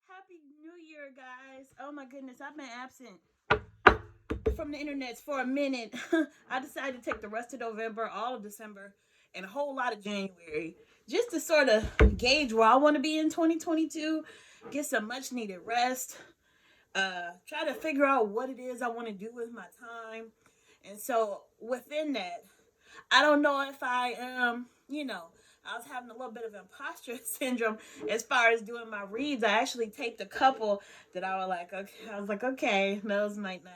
Happy New Year, guys. Oh my goodness, I've been absent from the internet for a minute. I decided to take the rest of November, all of December, and a whole lot of January just to sort of gauge where I want to be in 2022, get some much needed rest, try to figure out what it is I want to do with my time. And so within that, I don't know if I am, I was having a little bit of imposter syndrome as far as doing my reads. I actually taped a couple that I was like, okay, those might not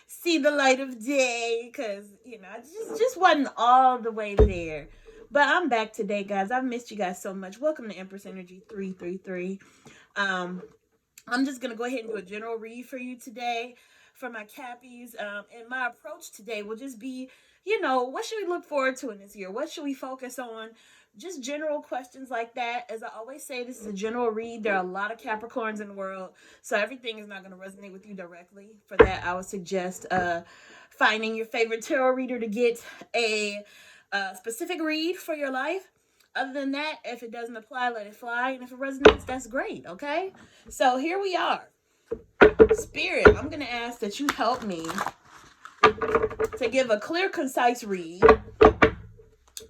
see the light of day because, I just wasn't all the way there. But I'm back today, guys. I've missed you guys so much. Welcome to Empress Energy 333. Um, I'm just gonna go ahead and do a general read for you today for my Cappies. And my approach today will just be, what should we look forward to in this year? What should we focus on? Just general questions like that. As I always say, this is a general read. There are a lot of Capricorns in the world, so everything is not going to resonate with you directly. For that, I would suggest finding your favorite tarot reader to get a specific read for your life. Other than that, if it doesn't apply, let it fly. And if it resonates, that's great, okay? So here we are. Spirit, I'm going to ask that you help me to give a clear, concise read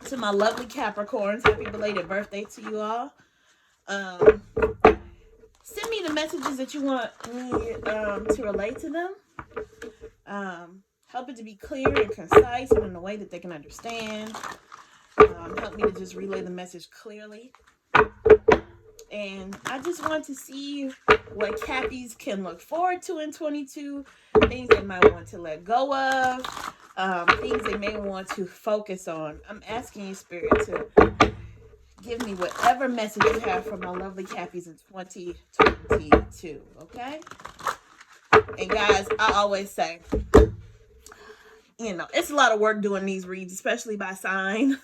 to my lovely Capricorns. Happy belated birthday to you all. Send me the messages that you want me to relate to them. Help it to be clear and concise and in a way that they can understand. Help me to just relay the message clearly. And I just want to see what Cappies can look forward to in 22, things they might want to let go of, things they may want to focus on. I'm asking you, Spirit, to give me whatever message you have for my lovely Cappies in 2022, okay? And guys, I always say, it's a lot of work doing these reads, especially by sign.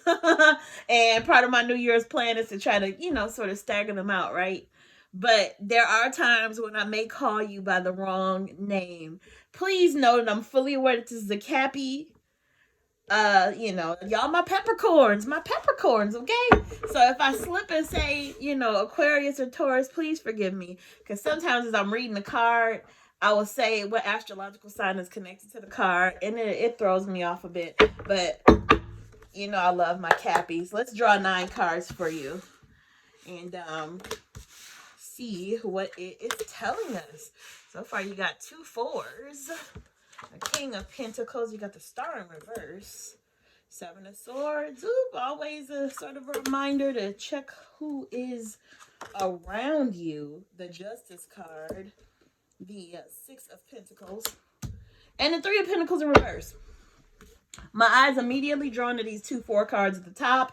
And part of my New Year's plan is to try to, sort of stagger them out, right? But there are times when I may call you by the wrong name. Please know that I'm fully aware that this is a Cappy. Y'all my peppercorns, okay? So if I slip and say, Aquarius or Taurus, please forgive me. Because sometimes as I'm reading the card, I will say what astrological sign is connected to the card, and it throws me off a bit. But, I love my Cappies. Let's draw 9 cards for you. And see what it is telling us. So far, you got 2 4s. A King of Pentacles. You got the Star in reverse. 7 of Swords. Oop, always a sort of a reminder to check who is around you. The Justice card. The 6 of Pentacles. And the 3 of Pentacles in reverse. My eyes immediately drawn to these 2 4 cards at the top.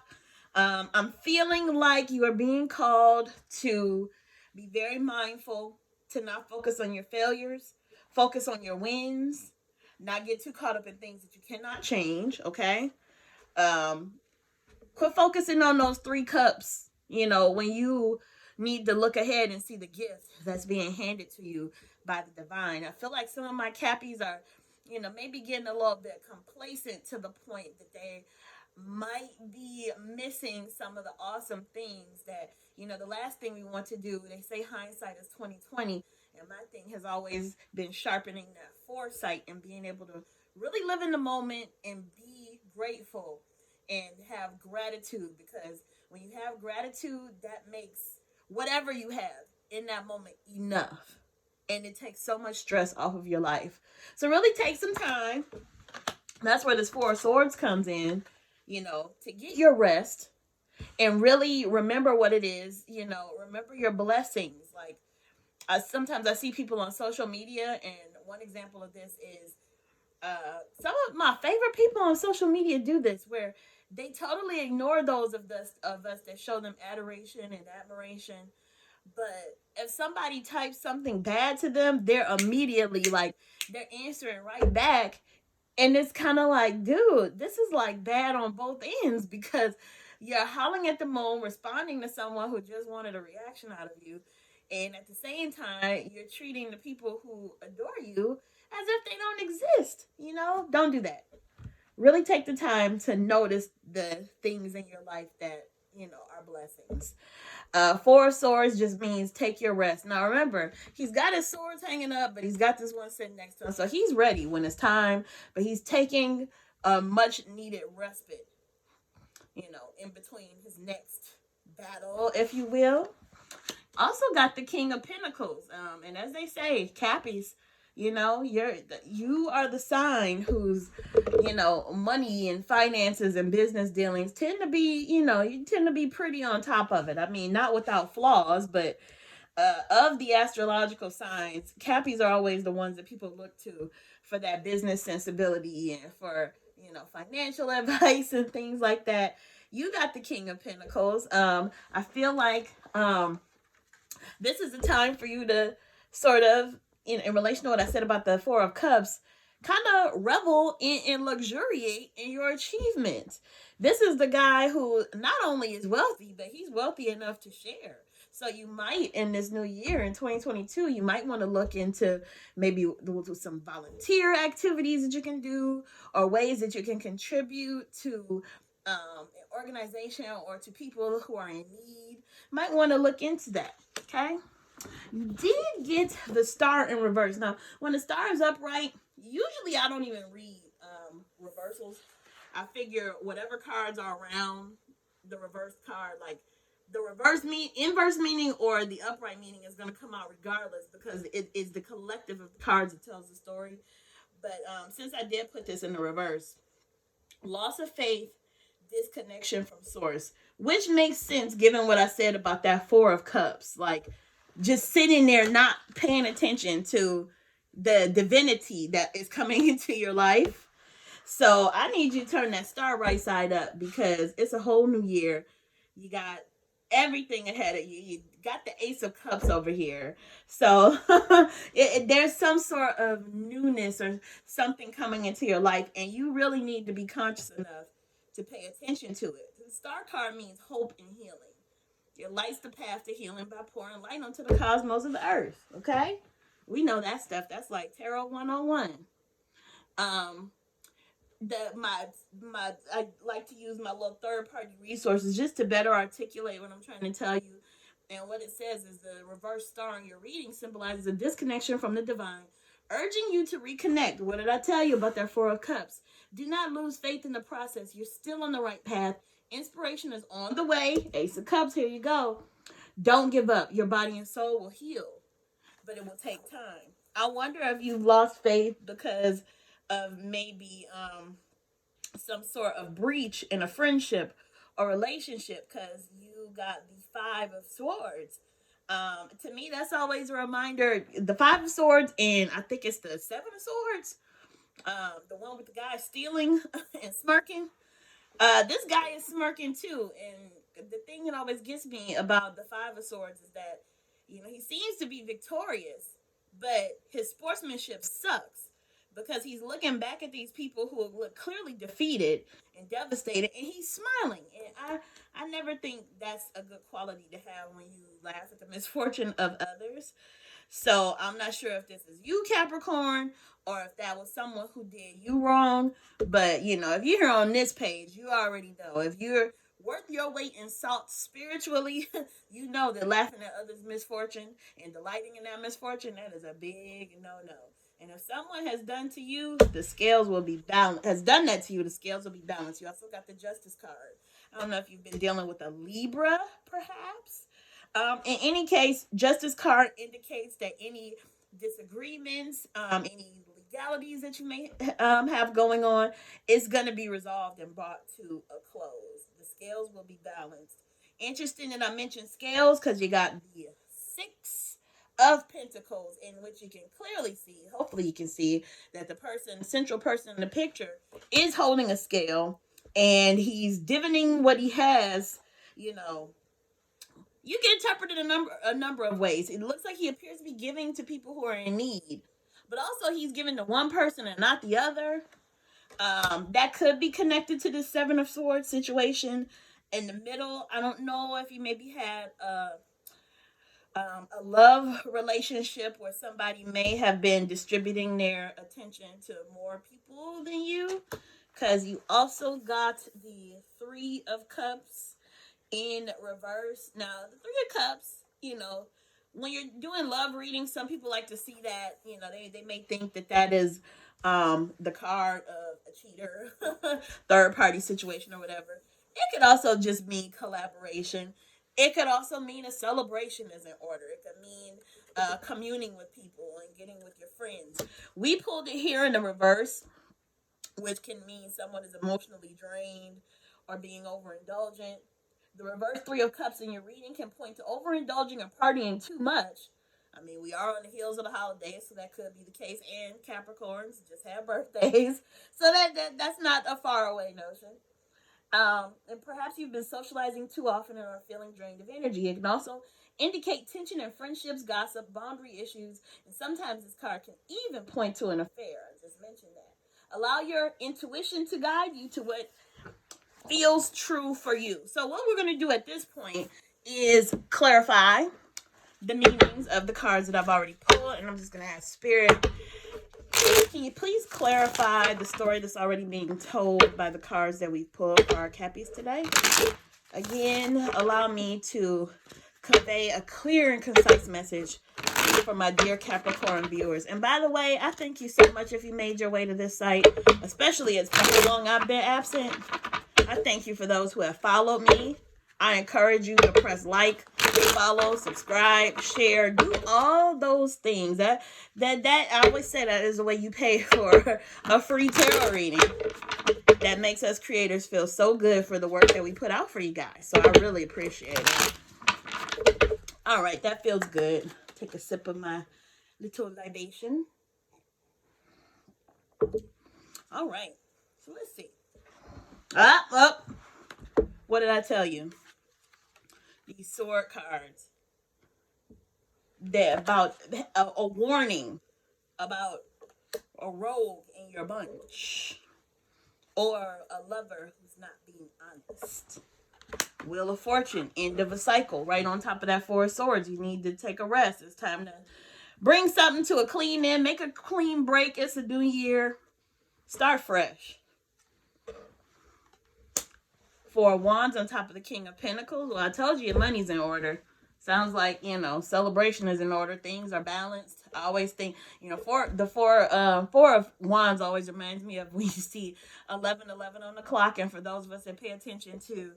I'm feeling like you are being called to be very mindful, to not focus on your failures, focus on your wins, not get too caught up in things that you cannot change, okay? Quit focusing on those 3 cups, when you need to look ahead and see the gift that's being handed to you by the divine. I feel like some of my Cappies are, maybe getting a little bit complacent to the point that they might be missing some of the awesome things that, the last thing we want to do, they say hindsight is 2020, and my thing has always been sharpening that foresight and being able to really live in the moment and be grateful and have gratitude, because when you have gratitude, that makes whatever you have in that moment enough, and it takes so much stress off of your life. So really take some time. That's where this 4 of Swords comes in, to get your rest and really remember what it is, remember your blessings. Like, sometimes I see people on social media, and one example of this is some of my favorite people on social media do this, where they totally ignore those of us that show them adoration and admiration. But if somebody types something bad to them, they're immediately they're answering right back. And it's kind of like, dude, this is like bad on both ends, because you're howling at the moon, responding to someone who just wanted a reaction out of you. And at the same time, you're treating the people who adore you as if they don't exist. Don't do that. Really take the time to notice the things in your life that, our blessings. Four of Swords just means take your rest. Now remember, he's got his swords hanging up, but he's got this one sitting next to him, so he's ready when it's time. But he's taking a much needed respite, in between his next battle, if you will. Also got the King of Pentacles, and as they say, Cappies, you are the sign whose money and finances and business dealings tend to be, you tend to be pretty on top of it. I mean, not without flaws, but of the astrological signs, Cappies are always the ones that people look to for that business sensibility and for financial advice and things like that. You got the King of Pentacles. I feel like this is a time for you to sort of, in relation to what I said about the Four of Cups, kind of revel and luxuriate in your achievements. This is the guy who not only is wealthy, but he's wealthy enough to share. So you might, in this new year, in 2022, you might want to look into maybe some volunteer activities that you can do, or ways that you can contribute to an organization or to people who are in need. Might want to look into that. Okay, you did get the Star in reverse. Now, when the Star is upright, usually I don't even read reversals. I figure whatever cards are around the reverse card, like the inverse meaning or the upright meaning, is going to come out regardless, because it is the collective of the cards that tells the story. But since I did put this in the reverse, loss of faith, disconnection from source, which makes sense given what I said about that Four of Cups. Like, just sitting there not paying attention to the divinity that is coming into your life. So I need you to turn that star right side up, because it's a whole new year. You got everything ahead of you. You got the Ace of Cups over here. So there's some sort of newness or something coming into your life, and you really need to be conscious enough to pay attention to it. The star card means hope and healing. It lights the path to healing by pouring light onto the cosmos of the earth. Okay? We know that stuff. That's like Tarot 101. I like to use my little third party resources just to better articulate what I'm trying to tell you. And what it says is the reverse star in your reading symbolizes a disconnection from the divine, urging you to reconnect. What did I tell you about that Four of Cups? Do not lose faith in the process. You're still on the right path. Inspiration is on the way. Ace of Cups, here you go. Don't give up. Your body and soul will heal, but it will take time. I wonder if you've lost faith because of maybe some sort of breach in a friendship or relationship, because you got the Five of Swords. To me, that's always a reminder. The Five of Swords, and I think it's the Seven of Swords. The one with the guy stealing and smirking. This guy is smirking too, and the thing that always gets me about the Five of Swords is that, he seems to be victorious, but his sportsmanship sucks, because he's looking back at these people who look clearly defeated and devastated, and he's smiling. And I never think that's a good quality to have when you laugh at the misfortune of others. So I'm not sure if this is you, Capricorn, or if that was someone who did you wrong. But, if you're here on this page, you already know. If you're worth your weight in salt spiritually, you know that laughing at others' misfortune and delighting in that misfortune, that is a big no-no. And if someone has done to you, the scales will be balanced. Has done that to you, the scales will be balanced. You also got the Justice card. I don't know if you've been dealing with a Libra, perhaps. In any case, Justice card indicates that any disagreements, any legalities that you may have going on, is going to be resolved and brought to a close. The scales will be balanced. Interesting that I mentioned scales, because you got the Six of Pentacles, in which you can clearly see, hopefully you can see, that the central person in the picture is holding a scale, and he's divining what he has. You can interpret it a number of ways. It looks like he appears to be giving to people who are in need, but also he's giving to one person and not the other. That could be connected to the Seven of Swords situation. In the middle, I don't know if you maybe had a love relationship where somebody may have been distributing their attention to more people than you, because you also got the Three of Cups, in reverse. Now, the Three of Cups, when you're doing love readings, some people like to see that, they may think that that is the card of a cheater, third party situation or whatever. It could also just mean collaboration. It could also mean a celebration is in order. It could mean communing with people and getting with your friends. We pulled it here in the reverse, which can mean someone is emotionally drained or being overindulgent. The reverse Three of Cups in your reading can point to overindulging or partying too much. I mean, we are on the heels of the holidays, so that could be the case. And Capricorns just have birthdays, so that's not a far away notion. And perhaps you've been socializing too often and are feeling drained of energy. It can also indicate tension in friendships, gossip, boundary issues, and sometimes this card can even point to an affair. I just mentioned that. Allow your intuition to guide you to what feels true for you. So what we're going to do at this point is clarify the meanings of the cards that I've already pulled, and I'm just going to ask Spirit, can you please clarify the story that's already being told by the cards that we've pulled for our Cappies today? Again, allow me to convey a clear and concise message for my dear Capricorn viewers. And by the way, I thank you so much if you made your way to this site, especially as for how long I've been absent. I thank you for those who have followed me. I encourage you to press like, follow, subscribe, share, do all those things. That I always say that is the way you pay for a free tarot reading. That makes us creators feel so good for the work that we put out for you guys. So I really appreciate it. All right, that feels good. Take a sip of my little libation. All right, so let's see. Up. What did I tell you? These sword cards. They're about a warning about a rogue in your bunch. Or a lover who's not being honest. Wheel of Fortune, end of a cycle. Right on top of that Four of Swords. You need to take a rest. It's time to bring something to a clean end. Make a clean break. It's a new year. Start fresh. Four of Wands on top of the King of Pentacles. Well, I told you your money's in order. Sounds like, celebration is in order. Things are balanced. I always think, four of Wands always reminds me of when you see 11:11 on the clock. And for those of us that pay attention to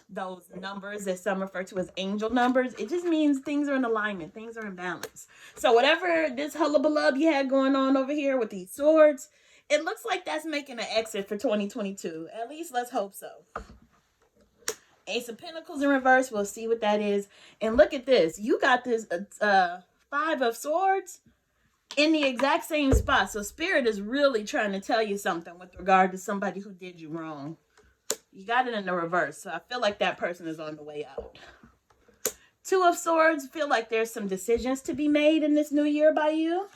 those numbers that some refer to as angel numbers, it just means things are in alignment. Things are in balance. So whatever this hullabaloo you had going on over here with these swords, it looks like that's making an exit for 2022. At least let's hope so. Ace of Pentacles in reverse. We'll see what that is. And look at this. You got this Five of Swords in the exact same spot. So Spirit is really trying to tell you something with regard to somebody who did you wrong. You got it in the reverse. So I feel like that person is on the way out. Two of Swords. Feel like there's some decisions to be made in this new year by you.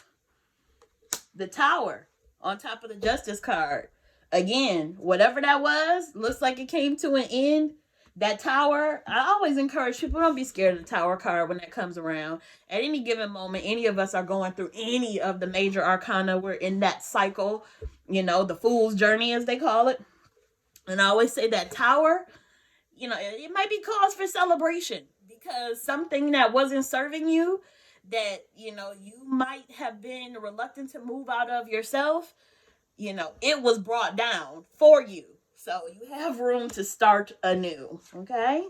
The Tower on top of the Justice card. Again, whatever that was, looks like it came to an end. That Tower, I always encourage people, don't be scared of the Tower card when that comes around. At any given moment, any of us are going through any of the major arcana. We're in that cycle, the fool's journey, as they call it. And I always say that Tower, it might be cause for celebration because something that wasn't serving you, that, you might have been reluctant to move out of yourself, it was brought down for you. So you have room to start anew, okay?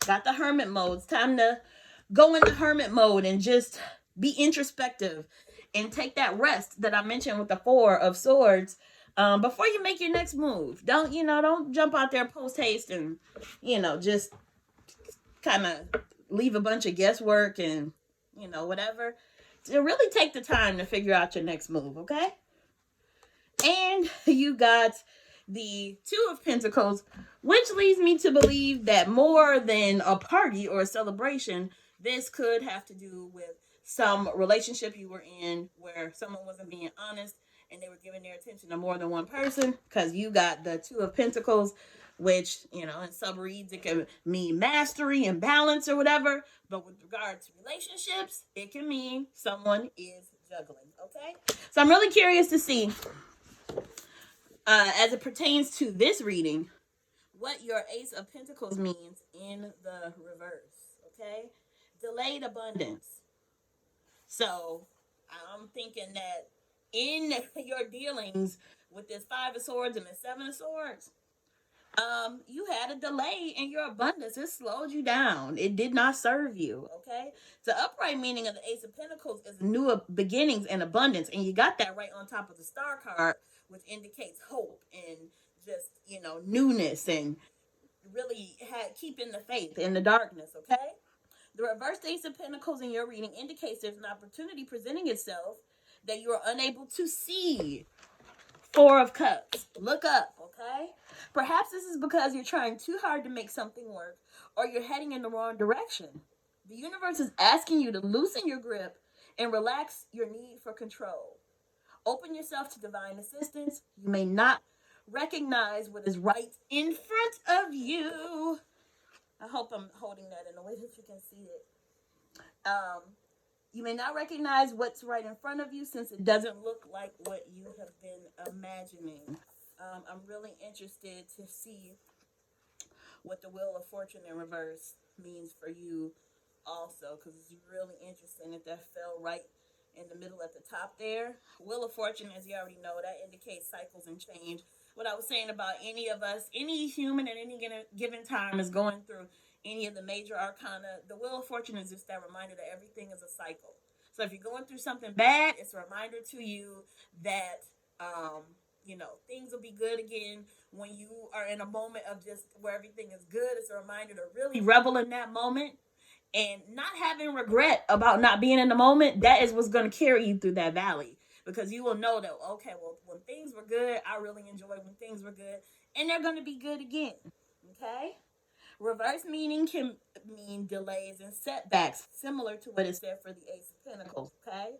Got the hermit mode. It's time to go into hermit mode and just be introspective and take that rest that I mentioned with the Four of Swords before you make your next move. Don't jump out there post haste and, just kind of leave a bunch of guesswork and, whatever. So really take the time to figure out your next move, okay? And you got the Two of Pentacles, which leads me to believe that more than a party or a celebration, this could have to do with some relationship you were in where someone wasn't being honest and they were giving their attention to more than one person, because you got the Two of Pentacles, which, in some reads, it can mean mastery and balance or whatever. But with regard to relationships, it can mean someone is juggling, okay? So I'm really curious to see, as it pertains to this reading, what your Ace of Pentacles means in the reverse. Okay, delayed abundance. So I'm thinking that in your dealings with this Five of Swords and the Seven of Swords, you had a delay in your abundance. It slowed you down. It did not serve you. Okay. The upright meaning of the Ace of Pentacles is new beginnings and abundance, and you got that right on top of the Star card, which indicates hope and just newness and really keeping the faith in the darkness. Okay. The reversed Ace of Pentacles in your reading indicates there's an opportunity presenting itself that you are unable to see. Four of Cups. Look up, okay? Perhaps this is because you're trying too hard to make something work, or you're heading in the wrong direction. The universe is asking you to loosen your grip and relax your need for control. Open yourself to divine assistance. You may not recognize what is right in front of you. I hope I'm holding that in a way that you can see it. You may not recognize what's right in front of you since it doesn't look like what you have been imagining. I'm really interested to see what the Wheel of Fortune in reverse means for you also, because it's really interesting that fell right in the middle at the top there. Wheel of Fortune, as you already know, that indicates cycles and change. What I was saying about any of us, any human at any given time is going through any of the major arcana. The Wheel of Fortune is just that reminder that everything is a cycle. So if you're going through something bad, it's a reminder to you that things will be good again. When you are in a moment of just where everything is good, it's a reminder to really revel in that moment and not having regret about not being in the moment. That is what's going to carry you through that valley, because you will know that, okay, well, when things were good, I really enjoyed when things were good, and they're going to be good again. Okay. Reverse meaning can mean delays and setbacks, similar to what it said for the Ace of Pentacles. Okay.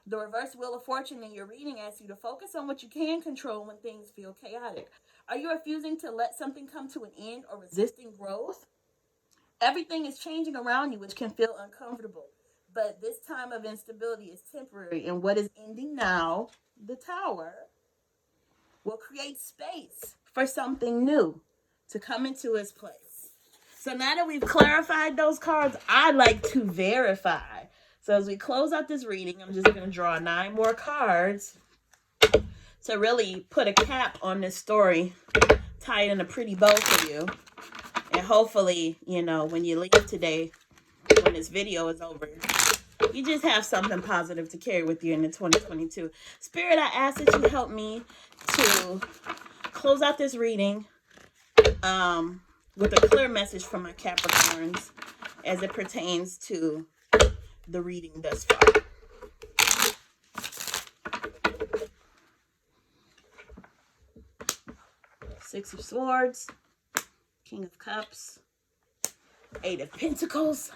The reverse Wheel of Fortune in your reading asks you to focus on what you can control when things feel chaotic. Are you refusing to let something come to an end or resisting growth? Everything is changing around you, which can feel uncomfortable. But this time of instability is temporary, and what is ending now, the Tower, will create space for something new to come into its place. So now that we've clarified those cards, I'd like to verify. So as we close out this reading, I'm just going to draw 9 more cards to really put a cap on this story, tie it in a pretty bow for you. And hopefully, when you leave today, when this video is over, you just have something positive to carry with you into 2022. Spirit, I ask that you help me to close out this reading with a clear message from my Capricorns as it pertains to the reading thus far. Six of Swords, King of Cups, Eight of Pentacles.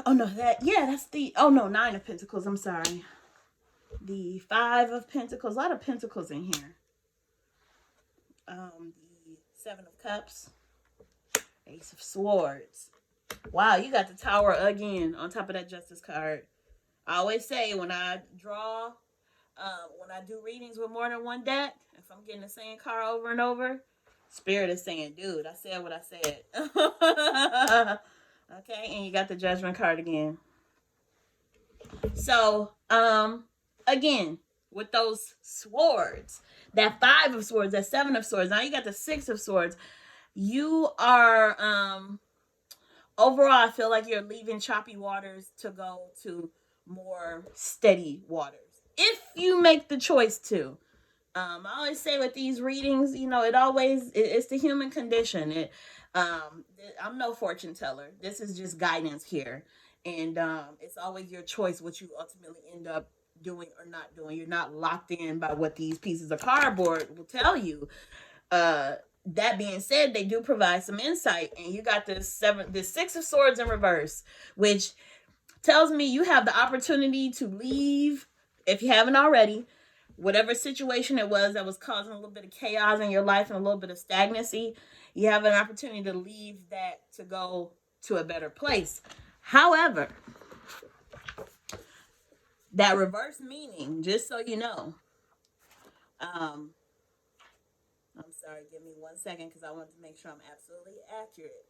Oh no, Nine of Pentacles, I'm sorry. The Five of Pentacles, a lot of Pentacles in here. The Seven of Cups, Ace of Swords. Wow, you got the Tower again on top of that Justice card. I always say when I draw, when I do readings with more than one deck, if I'm getting the same card over and over, Spirit is saying, dude, I said what I said. Okay, and you got the Judgment card again. So, again, with those swords, that Five of Swords, that Seven of Swords, now you got the Six of Swords. You are, overall, I feel like you're leaving choppy waters to go to more steady waters, if you make the choice to. I always say with these readings, it's the human condition. I'm no fortune teller. This is just guidance here. And it's always your choice what you ultimately end up doing or not doing. You're not locked in by what these pieces of cardboard will tell you. That being said, they do provide some insight. And you got this Six of Swords in reverse, which tells me you have the opportunity to leave, if you haven't already, whatever situation it was that was causing a little bit of chaos in your life and a little bit of stagnancy. You have an opportunity to leave that to go to a better place. However, that reverse meaning, just so you know, I'm Sorry, give me 1 second because I want to make sure I'm absolutely accurate.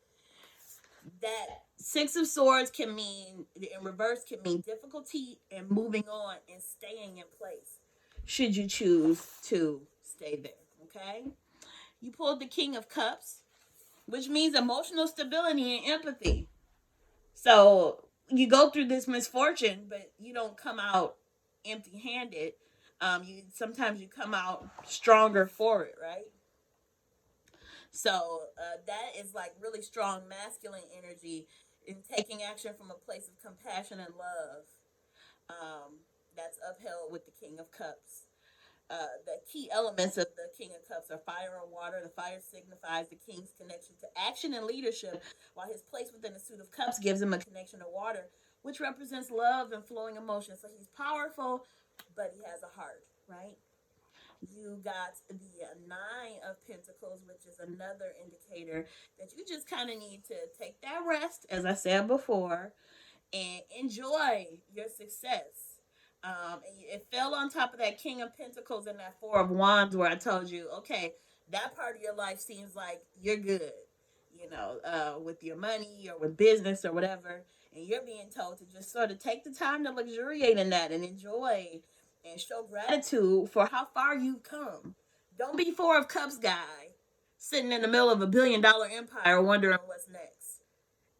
That Six of Swords can mean, in reverse, can mean difficulty in moving on and staying in place, should you choose to stay there. Okay? You pulled the King of Cups, which means emotional stability and empathy. So you go through this misfortune, but you don't come out empty-handed. You sometimes you come out stronger for it, right? So that is like really strong masculine energy in taking action from a place of compassion and love. That's upheld with the King of Cups. The key elements of the King of Cups are fire and water. The fire signifies the king's connection to action and leadership, while his place within the suit of cups gives him a connection to water, which represents love and flowing emotion. So he's powerful, but he has a heart, right? You got the Nine of Pentacles, which is another indicator that you just kind of need to take that rest, as I said before, and enjoy your success. It fell on top of that King of Pentacles and that Four of Wands, where I told you, okay, that part of your life seems like you're good, with your money or with business or whatever, and you're being told to just sort of take the time to luxuriate in that and enjoy and show gratitude for how far you've come. Don't be Four of Cups guy sitting in the middle of $1 billion empire wondering what's next.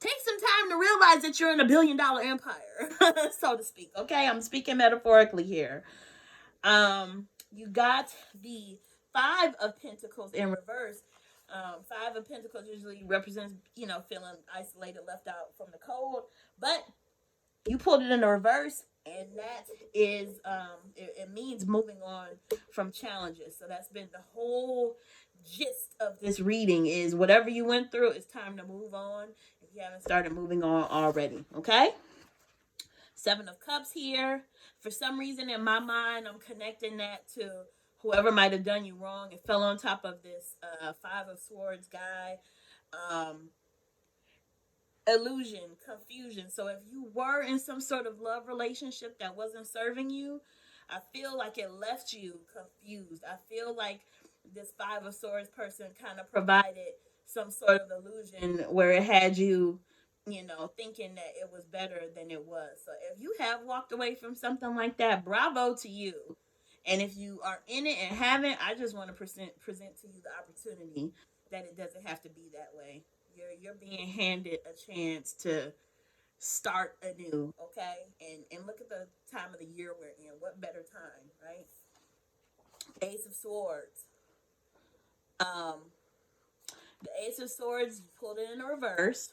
Take some time to realize that you're in $1 billion empire, so to speak. Okay, I'm speaking metaphorically here. You got the Five of Pentacles in reverse. Five of Pentacles usually represents, feeling isolated, left out from the cold. But you pulled it in the reverse, and that is, it means moving on from challenges. So that's been the whole gist of this reading is whatever you went through, it's time to move on if you haven't started moving on already. Okay? Seven of Cups here. For some reason in my mind, I'm connecting that to whoever might have done you wrong. It fell on top of this Five of Swords guy. Illusion, confusion. So if you were in some sort of love relationship that wasn't serving you, I feel like it left you confused. I feel like this Five of Swords person kind of provided some sort of illusion where it had you, thinking that it was better than it was. So if you have walked away from something like that, bravo to you. And if you are in it and haven't, I just want to present to you the opportunity that it doesn't have to be that way. You're being handed a chance to start anew, okay? And look at the time of the year we're in. What better time, right? Ace of Swords. The Ace of Swords, you pulled it in the reverse.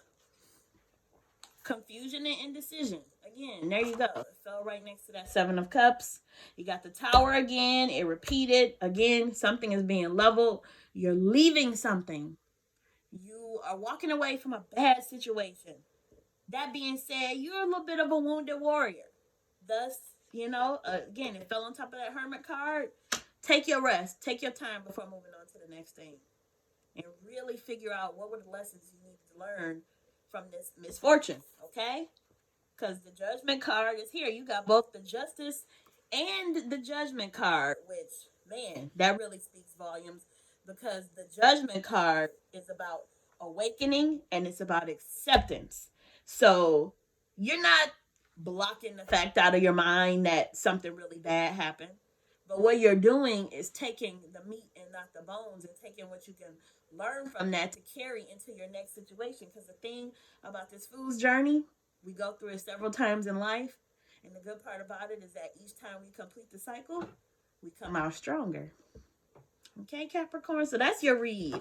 Confusion and indecision. Again, there you go. It fell right next to that Seven of Cups. You got the Tower again. It repeated. Again, something is being leveled. You're leaving something. You are walking away from a bad situation. That being said, you're a little bit of a wounded warrior. Thus, again, it fell on top of that Hermit card. Take your rest. Take your time before moving on to the next thing. And really figure out what were the lessons you need to learn from this misfortune, okay? Because the Judgment card is here. You got both the Justice and the Judgment card, which, man, that really speaks volumes, because the Judgment card is about awakening and it's about acceptance. So you're not blocking the fact out of your mind that something really bad happened. But what you're doing is taking the meat and not the bones, and taking what you can learn from that to carry into your next situation. Because the thing about this fool's journey, we go through it several times in life. And the good part about it is that each time we complete the cycle, we come out stronger. Okay, Capricorn? So that's your read.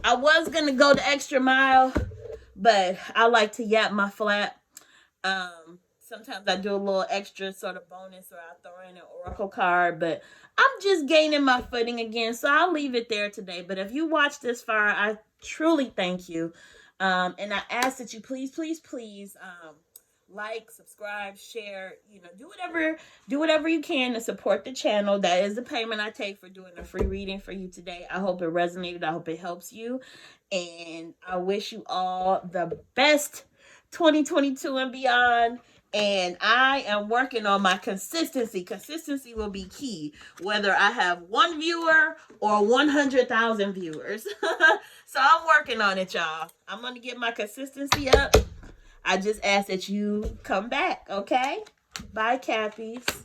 I was going to go the extra mile, but I like to yap my flap. Sometimes I do a little extra sort of bonus, or I throw in an oracle card, but I'm just gaining my footing again, so I'll leave it there today. But if you watched this far, I truly thank you. And I ask that you please like, subscribe, share, do whatever you can to support the channel. That is the payment I take for doing a free reading for you today. I hope it resonated. I hope it helps you. And I wish you all the best 2022 and beyond. And I am working on my consistency. Consistency will be key, whether I have 1 viewer or 100,000 viewers. So I'm working on it, y'all. I'm going to get my consistency up. I just ask that you come back, okay? Bye, Cappies.